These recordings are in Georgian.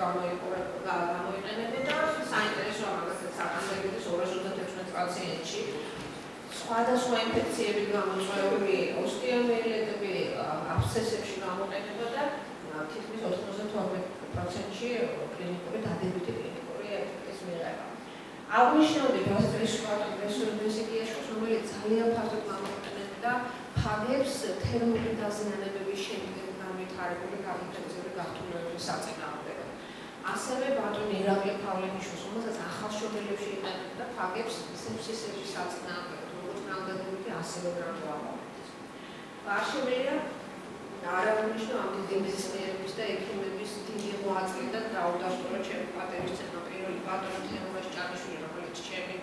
გამოიყენებოდა საინტერესო ამაგასაც აკამბეგების 236 პაციენტში სხვადასხვა ინფექციები გამოწვეული ოსტეომიელიტები აბსცესებში გამოყენებოდა თითქმის 92%-ში კლინიკური დადებითი კლინიკური ეფექტის მიღება. აღნიშნული გასტროსკოპიაშ, რომელიც ძალიან ფართოდ გამოიყენებოდა ფაგებს თერმული დაზიანებების შემდგომ განვითარებული ინფექციური გართულების საწინააღმდეგოდ. ასევე ბატონი ირაკლი ფავლენიშვილს, რომელსაც ახალშობილებში იყენებდა ფაგებს სეფსისების საწინააღმდეგოდ, როგორც ნამდვილად ასევე გრამოვამოყენებს. არჩეულია არამონიშნო ამ მედიცინების და ექიმების დიდი მოაწყვეტ და დაუდასტურა ჩემი პატერის ცემა პირველი ბატონი თემურაზ ჭანიშვილი, რომელიც ჩემი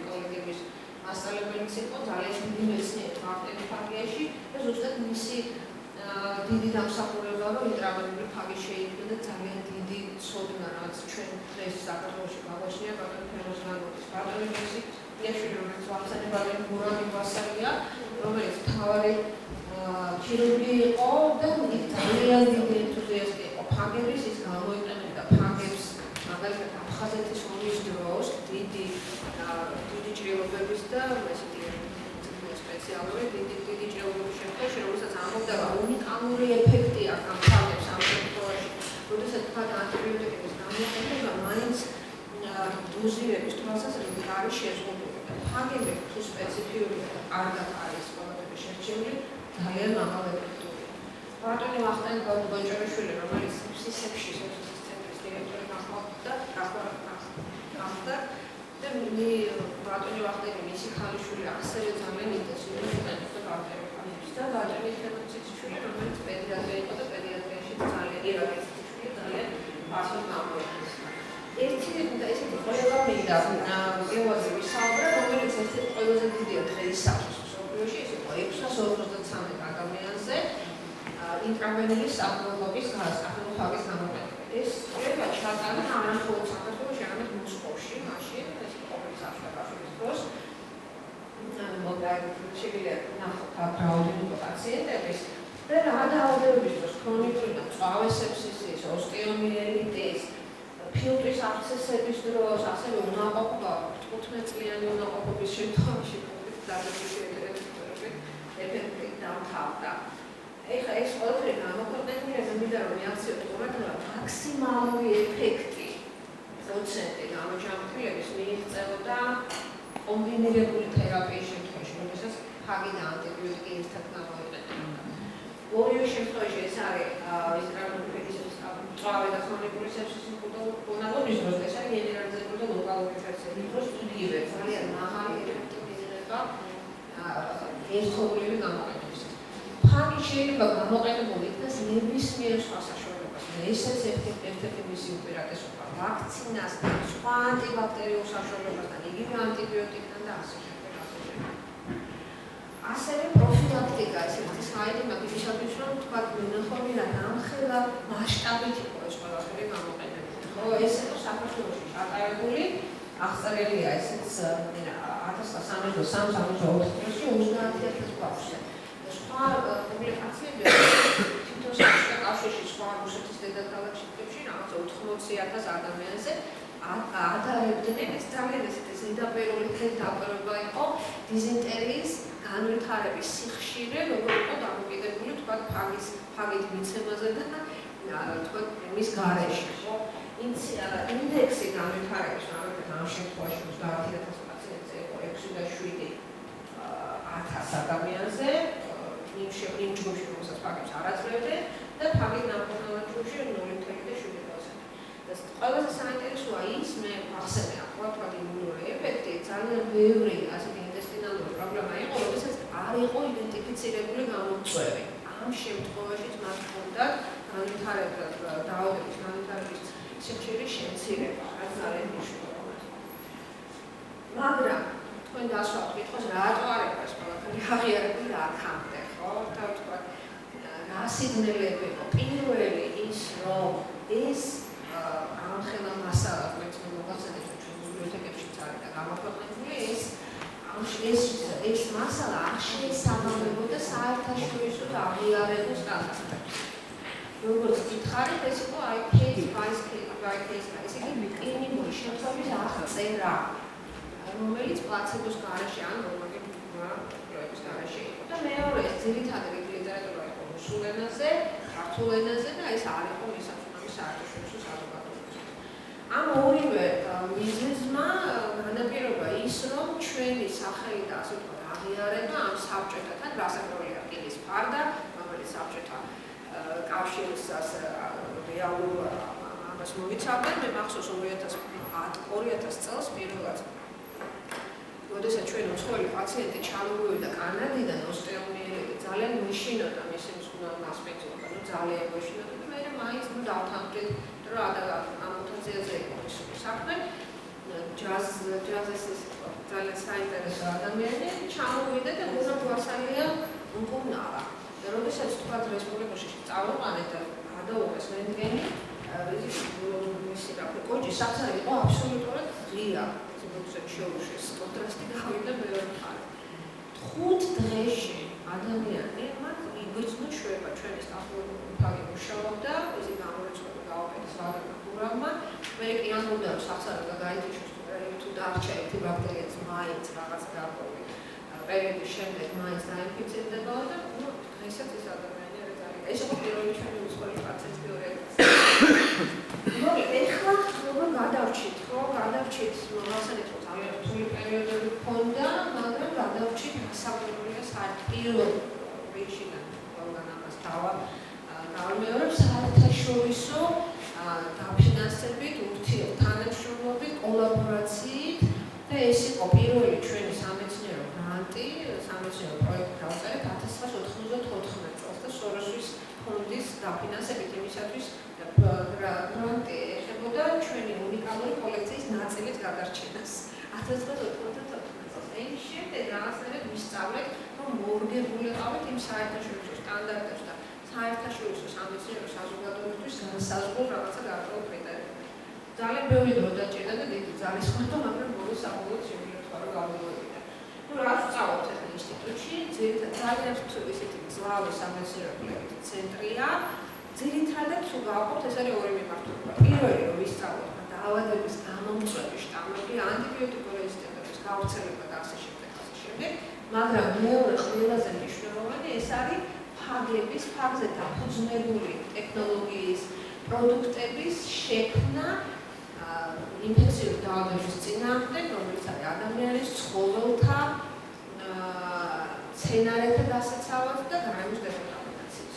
კოლეგების მასწავლებელიც იყო, ძალიან დიდი მეცნიერი ფაგიაში და ზუსტად მისი დიდი დამსახურება, რომ ინტრავენული ფაგი შეიქმნა და ძალიან დიდი ცოდნა, რაც ჩვენ დღეს საქართველოში გაგვაჩნია ბატონი თემურაზ განგობის ბატონი იაშვილი, რომელიც ვახსენებადი მურადი ვასალია, რომელიც მთავარი ქირურგი იყო და ძალიან დიდი ენთუზიასტი იყო ფაგების, ის გამოიყენებდა ფაგებს მაგალითად აფხაზეთის ომის დროს დიდი ჭრილობების და ესეთი სპეციალური დიდი ჭრილობების შემთხვევაში, რომელსაც ამბობდა უნიკალური ეფექტი აქვს ამ ფაგებს ამ შემთხვევაში, როდესაც თქვა ანტიბიოტიკების გამოყენება მაინც დოზირების თვალსაზრისით არის შეზღუდული. ფაგები თუ სპეციფიურია და კარგად არის ყველაფერი შერჩეული, ძალიან მაღალეფექტურია. ბატონი ვახტანგ გონჭარაშვილი, რომელიც სისებში ცენტრის დირექტორი გახდა და ბატონი ვახტანგი მისი ქალიშვილი ასევე ძალიან ინტენსიურად იყენებდა ბაქტერიოფაგებს და ბატონი თემურაზიშვილი, რომელიც პედიატრია იყო და პედიატრიაში ძალიან ფართოდ გამოიყენებდა. ერთი და ესეთი ყველა მინდა გეუაზი ვისაუბრა, რომელიც ერთ-ერთი ყველაზე დიდია დღეისათვის მსოფლიოში, ეს იყო 653 ადამიანზე ინტრავენული საფრთხის ფაგის გამოყენება. ეს შეიძლება ჩატარდა არა მხოლოდ საქართველოში, არამედ მოსკოვში, მაშინ ეს ყოფილი საშუალების დროს შეგვიძლია ნახოთ რაოდენობა პაციენტების და რაოდენობის დროს ქრონიკული და მწვავე სეფსისის, ოსტეომიელიტის, ფილტვის აბსცესების დროს, ასევე უნაყოფობა 15 წლიანი უნაყოფობის შემთხვევაში დადებითი ეფექტი დამთავრდა. ეხლა ეს ყველაფერი გამოქვეყნებულია, მინდა რომ მიაქციოთ ყურადღება მაქსიმალური ეფექტი პროცენტი გამოჯანმრთელების მიიღწევოდა კომბინირებული თერაპიის შემთხვევაში, როდესაც ფაგი და ანტიბიოტიკი ერთად გამოიყენებოდა. ორივე შემთხვევაში ეს არის ინტრავრენული მწვავე და ქრონიკული სეფსისის უნაყოფობის დროს, ეს არის გენერალიზებული და ლოკალური ინფექციების დროს იგივე ძალიან მაღალი ეფექტი მიიღება ერთობლივი გამოყენებისას. ფაგი შეიძლება გამოყენებული იქნას ნებისმიერ სხვა საშუალებასთან. ესეც ერთ-ერთი მისი უპირატესობა ვაქცინას და სხვა ანტიბაქტერიულ საშუალებასთან, იგივე ანტიბიოტიკთან და ასე შემდეგ. ასევე პროფილაქტიკა, ესეთი საერთო მაგისტრატის რომ თქვა ნახოვნია ამხელა მასშტაბით იყო ეს ყველაფერი გამოყენებული. ხო, ეს იყო საქართველოში ჩატარებული, აღწერილია ესეც 1334 წელს 50000 ბავშვზე. სხვა პუბლიკაციები თვითონ საბჭოთა კავშირში სხვა რუსეთის დედაქალაქში რაღაც 80,000 ადამიანზე ადარებდნენ. ეს ძალიან ესეთი ზედაპირული დაპყრობა იყო დიზენტერიის განვითარების სიხშირე, როგორ იყო დამოკიდებული თქვა ფაგით მიცემაზე და თქვა მის გარეშე. ინდექსი განვითარების ამ შემთხვევაში 30,000 პაციენტზე იყო 6,7,000 ადამიანზე. იმ ჯგუფში, რომელსაც ფაგებს არ აძლევდნენ და ფაგით ნამქონავად ჯგუფში 0,7%. და ყველაზე საინტერესოა ის, მე ახსენე ახლა იმუნური ეფექტი ძალიან ბევრი ასეთი ინტესტინალური პრობლემა იყო, როდესაც არ იყო იდენტიფიცირებული გამომწვევი. ამ შემთხვევაშიც მათ ჰქონდათ რაოდენობის განვითარების სიხშირის შემცირება, რაც ძალიან მნიშვნელოვანია. მაგრამ თქვენ დასვათ კითხოს, რატო არ იყო ეს ყველაფერი აღიარებული აქამდე, ხო? თქვა რა სიგნალები იყო? პირველი ის, რომ ეს ამხელა მასალა, რომელიც მოგახსენეთ ჩვენ ბიბლიოთეკებში არის და გამოქვეყნებული, ეს მასალა არ შეესაბამებოდა საერთაშორისო აღიარებულ სტანდარტებს. როგორც გითხარით, ეს იყო IKG მიღწევების აღწერა, რომელიც პლაცებოს გარეშე ან რომელი პროექტის გარეშე იყო. და მეორე ეს ძირითადი ლიტერატურა იყო რუსულ ენაზე, ქართულ ენაზე და ეს არ იყო მისაწვდომი საერთაშორისო საზოგადოებისთვის. ამ ორივე მიზეზმა განაპირობა ის, რომ ჩვენი სახელი და ასე ვთქვათ აღიარება ამ საბჭოთათან გასაკროლია რკინის ფარდა, რომელიც საბჭოთა კავშირის რეალურ ამას მოიცავდა. მე მახსოვს 2000 წელს პირველად როდესაც ჩვენ უცხოელი პაციენტი ჩამოვიდა კანადიდან ოსტეომიელიტი ძალიან მიშინოდა მისი მასპინძლობა, ძალიან მიშინოდა და მე მაინც დავთანხმდით რომ ამ მუტაციაზე იყო ის საქმე. ჯაზის ძალიან საინტერესო ადამიანი ჩამოვიდა და უნდა გვასალია მკურნალობა. და როდესაც თქვა რესპუბლიკაში წავიყვანეთ და გადაუღეს რენტგენი, მისი კოჭი სახსარი იყო აბსოლუტურად ღია. როდესაც შეუშეს კონტრასტი გავიდა მეორე მხარე. 5 დღეში ადამიანი მათ იგრძნო შვება ჩვენი სტაფილოფაგი მუშაობდა, ისე გამორიცხული გაუკეთეს ვაგნაკურავმა. მე კი ამბობდა რომ სახსარი გადაიჭიროს თუ დარჩა ერთი ბაქტერიაც მაინც რაღაც გარკვეული პერიოდის შემდეგ მაინც დაინფიცირდება და დღესაც ეს ადამიანი არის ძალიან. ეს იყო პირველი ჩვენი უცხოელი პაციენტი 2000 ეხლა როგორ გადავრჩით, მოგახსენეთ რომ ძალიან რთული პერიოდები ჰქონდა, მაგრამ გადავრჩით გასაკვირველია საერთო რიგშიდან ყველგან ამას დავამეორებ საერთაშორისო დაფინანსებით, ურთიერთთანამშრომლობით, კოლაბორაციით და ეს იყო პირველი ჩვენი სამეცნიერო გრანტი, სამეცნიერო პროექტი დავწერეთ 1994 წელს და სოროსის ფონდის დაფინანსებით იმისათვის გრანტი ეხებოდა ჩვენი უნიკალური კოლექციის ნაწილის გადარჩენას 1994 წელს. ეს შემდეგ რაღაცნაირად ვისწავლეთ, რომ მორგებულიყავით იმ საერთაშორისო სტანდარტებს და საერთაშორისო სამეცნიერო საზოგადოებისთვის განსაზღვრულ რაღაცა გარკვეულ კრიტერიუმებს. ძალიან ბევრი დრო დაჭირდა და დიდი ძალის ხმათა, მაგრამ ბოლოს საბოლოოდ შევიდა თქვა რომ გავიმოვიდა. რაც ვწავლობთ ახლა ინსტიტუტში, ძალიან ისეთი მძლავრი სამეცნიერო კვლევითი ცენტრია. ძირითადად თუ გავყავთ, ეს არის ორი მიმართულება. პირველი რომ ვისწავლოთ დაავადების გამომწვევი შტამები, ანტიბიოტიკურ რეზისტენტობის გავრცელება და ასე შემდეგ. მაგრამ მეორე ყველაზე მნიშვნელოვანი ეს არის ფაგზე დაფუძნებული ტექნოლოგიის პროდუქტების შექმნა ინფექციური დაავადების წინააღმდეგ, რომელიც არის ადამიანის ცხოველთა მცენარეთა დასაცავად და გარემოს დეკონტამინაციით.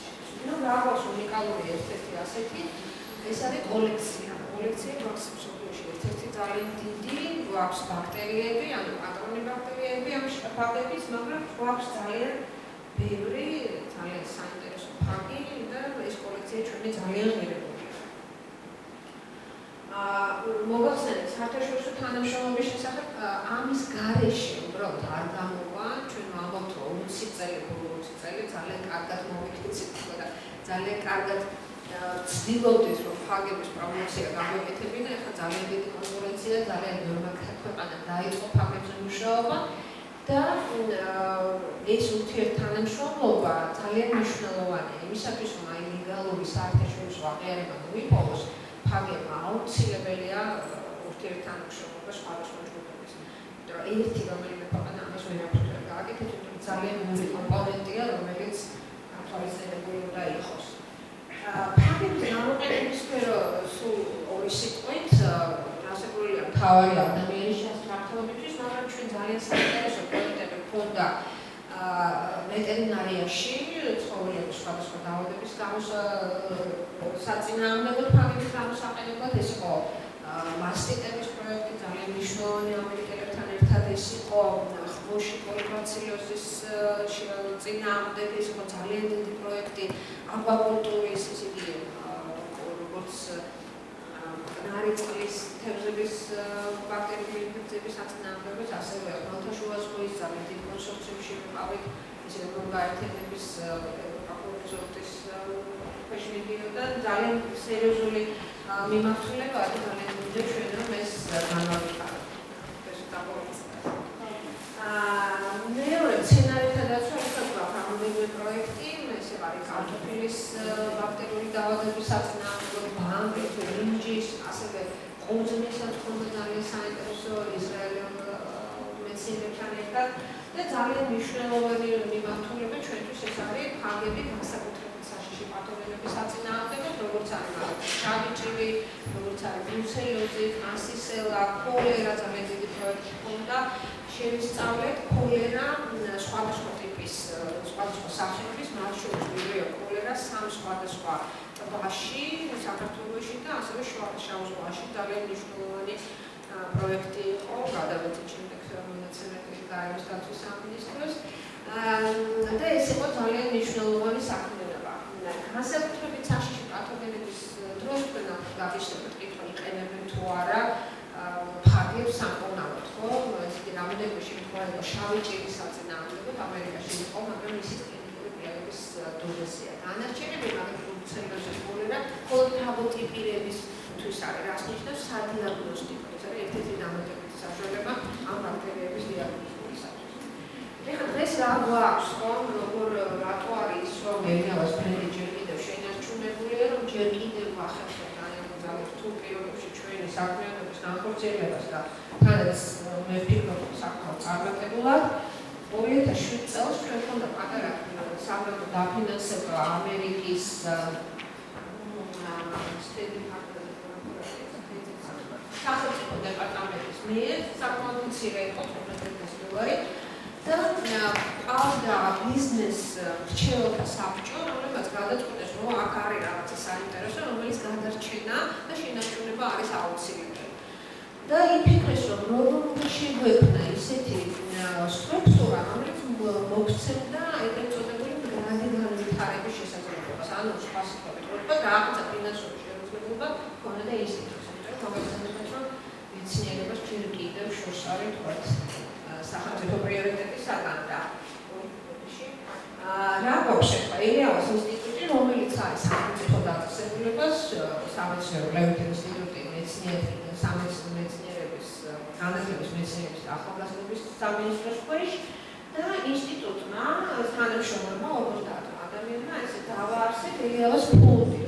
რაღაც უნიკალური ერთ-ერთი ასეთი ეს არის კოლექცია. კოლექცია გვაქვს მსოფლიოში ერთ-ერთი ძალიან დიდი, გვაქვს ბაქტერიები, ანუ პატრონი ბაქტერიები ამ ფაგების, მაგრამ გვაქვს ძალიან ბევრი, ძალიან საინტერესო ფაგი და ეს კოლექცია ჩვენი ძალიან ღირებული. მოგახსენეთ, საერთაშორისო თანამშრომლობის შესახებ ამის გარეშე უბრალოდ არ გამოვა, ჩვენ ვამბობთ რომ 20 წელი ძალიან კარგად მოვიქცეთ და ძალიან კარგად ვცდილობდით რომ ფაგების პრომოცია გამოეკეთებინა, ახლა ძალიან დიდი კონკურენცია, ძალიან ბევრი ქვეყანა დაიწყო ფაგებზე მუშაობა და ეს ურთიერთთანამშრომლობა ძალიან მნიშვნელოვანია იმისათვის, რომ აი ლეგალური საერთაშორისო აღიარება მოიპოვოს, ფაგებმა აუცილებელია ურთიერთთანამშრომლობა სხვადასხვა ჯგუფების. იმიტომ რომ ერთი რომელიმე ქვეყანა ამას ვერ აფუძნებს გააკეთებს, თუმცა ძალიან ბევრი კომპონენტია, რომელიც ათვალისწინებული უნდა იყოს. ფაგების გამოყენების სფერო სულ ორი სიტყვით, რასაკვირველია მთავარი ადამიანის შემსრულებისთვის, მაგრამ ჩვენ ძალიან საინტერესო პროექტები გვქონდა ვეტერინარიაში, ცხოველების სხვადასხვა დაავადების საწინააღმდეგო ფაგების გამოსაყენებლად, ეს იყო მასტიტების პროექტი, ძალიან მნიშვნელოვანი ამერიკელებთან ერთად, ეს იყო ხმოში პოლიბაცილოზის წინააღმდეგ, ეს იყო ძალიან დიდი პროექტი აკვაკულტურის, ისე იგი როგორც ნარიწყლის თევზების ბაქტერიული ინფექციების საწინააღმდეგოდ, ასევე ხმელთაშუა ზღვის ძალიან დიდ კონსორციუმში ვიყავით, ისე რომ გაერთიანების პროკურორის ქვეშ მიდიოდა, ძალიან სერიოზული მიმართულება და ძალიან მივიდა ჩვენ რომ ეს განვავითაროთ. ეს დაგოიწევთ. მეორე მცენარეთა დაცვა, ეს გამოდებული პროექტი, ეს არის კარტოფილის ბაქტერიული დაავადების საწინააღმდეგო, ბამბის, ბრინჯის, ასევე ყურძნის თქმა ძალიან საინტერესო ისრაელიელ მეცნიერებთან ერთად და ძალიან მნიშვნელოვანი მიმართულება ჩვენთვის ეს არის ფაგები განსაკუთრებით საშიში პათოგენების საწინააღმდეგოდ, როგორც არის შავი ჭირი, როგორც არის ბრუსელოზი, კანსისელა, ქოლერა, ძალიან დიდი პროექტი ჰქონდა შევისწავლეთ ქოლერა სხვადასხვა ტიპის, სხვადასხვა სახეობის, მათ შორის ვიდრე ქოლერა სამ სხვადასხვა ტბაში, საქართველოში და ასევე შავ ზღვაში ძალიან მნიშვნელოვანი პროექტი იყო, გადავეცით შემდეგ მონაცემები გაეროს დაცვის სამინისტროს და ეს იყო ძალიან მნიშვნელოვანი საქმიანობა. განსაკუთრებით საშიში პათოგენების დროს თქვენ გაგიშლებთ კითხვა იყენებენ თუ არა ფაგებს სამკურნალოდ, ხო? ესეთი რამდენიმე შემთხვევა შავი ჭირის საწინააღმდეგოდ ამერიკაში იყო, მაგრამ ისიც კლინიკური პრიალების დოზაზეა. დანარჩენები მაგალითად ბრუსელოზის ქოლერა მხოლოდ ფაგოტიპირებისთვის არის, რაც ნიშნავს სადიაგნოსტიკო. ეს არის ერთ-ერთი დამატებითი საშუალება ამ ბაქტერიების დიაგნოსტიკისათვის. ეხლა დღეს რა გვაქვს, რომ რატო არის რომ ელინავას ბრენდი ჯერ კიდევ შენარჩუნებულია, რომ ჯერ კიდევ ვახერხებთ ძალიან რთულ პირობებში ჩვენი საქმიანობის განხორციელებას და თანაც მე ვფიქრობ საკმაოდ წარმატებულად 2007 წელს ჩვენ ქონდა პატარა სამეფო დაფინანსება ამერიკის სახელმწიფო დეპარტამენტის მიერ საკმაოდ მცირე იყო $15,000 და ყავდა ბიზნეს რჩეულთა საბჭო, რომელმაც გადაწყვიტეს, რომ აქ არის რაღაცა საინტერესო, რომელიც გადარჩენა და შენარჩუნება არის აუცილებელი. და იფიქრეს, რომ შეგვექმნა ისეთი სტრუქტურა, რომელიც მოგცემდა ეგრეთ წოდებული რადიკალური ვითარების შესაძლებლობას, ანუ სხვა სიტყვებით ვთქვათ, რაღაცა ფინანსური შესაძლებლობა ჰქონდა და ინსტიტუციებთან, მოგეცემათ, რომ მეცნიერებას ჯერ კიდევ შორს არის თქვათ სახელმწიფო პრიორიტეტის საგან და რა გვაქვს ახლა ელინავას ინსტიტუტი, რომელიც არის სახელმწიფო დაწესებულებას, სამეცნიერო ინსტიტუტი სამეცნიერო მეცნიერების განათლების მეცნიერების და ახალგაზრდობის სამინისტროს ქვეშ და ინსტიტუტმა თანამშრომლობა 50 ადამიანმა ესე დავაარსეთ ელინავას ფონდი,